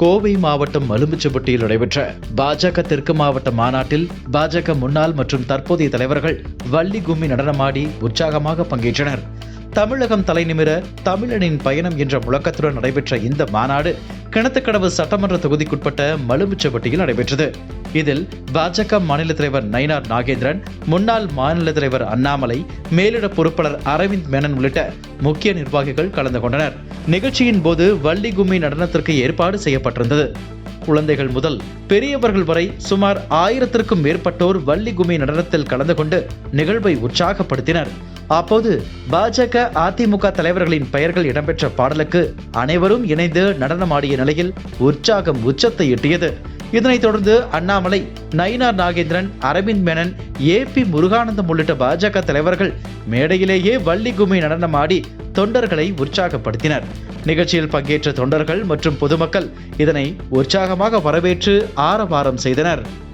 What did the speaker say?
கோவை மாவட்டம் மலுமிச்சம்பட்டியில் நடைபெற்ற பாஜக தெற்கு மாவட்ட மாநாட்டில் பாஜக முன்னாள் மற்றும் தற்போதைய தலைவர்கள் வள்ளி கும்மி நடனமாடி உற்சாகமாக பங்கேற்றனர். தமிழகம் தலைநிமிர தமிழனின் பயணம் என்ற முழக்கத்துடன் நடைபெற்ற இந்த மாநாடு கிணத்துக்கடவு சட்டமன்ற தொகுதிக்குட்பட்ட மலுமிச்சம்பட்டியில் நடைபெற்றது. இதில் பாஜக மாநில தலைவர் நயினார் நாகேந்திரன், முன்னாள் மாநில தலைவர் அண்ணாமலை, மேலிட பொறுப்பாளர் அரவிந்த் மேனன் உள்ளிட்ட முக்கிய நிர்வாகிகள் கலந்து கொண்டனர். நிகழ்ச்சியின் போது வள்ளி கும்மி நடனத்திற்கு ஏற்பாடு செய்யப்பட்டிருந்தது. குழந்தைகள் முதல் பெரியவர்கள் வரை சுமார் 1000க்கும் மேற்பட்டோர் வள்ளி கும்மி நடனத்தில் கலந்து கொண்டு நிகழ்வை உற்சாகப்படுத்தினர். அப்போது பாஜக அதிமுக தலைவர்களின் பெயர்கள் இடம்பெற்ற பாடலுக்கு அனைவரும் இணைந்து நடனமாடிய நிலையில் உற்சாகம் உச்சத்தை எட்டியது. இதனைத் தொடர்ந்து அண்ணாமலை, நயினார் நாகேந்திரன், அரவிந்த் மேனன், ஏபி முருகானந்தம் உள்ளிட்ட பாஜக தலைவர்கள் மேடையிலேயே வள்ளி கும்மி நடனமாடி தொண்டர்களை உற்சாகப்படுத்தினர். நிகழ்ச்சியில் பங்கேற்ற தொண்டர்கள் மற்றும் பொதுமக்கள் இதனை உற்சாகமாக வரவேற்று ஆரவாரம் செய்தனர்.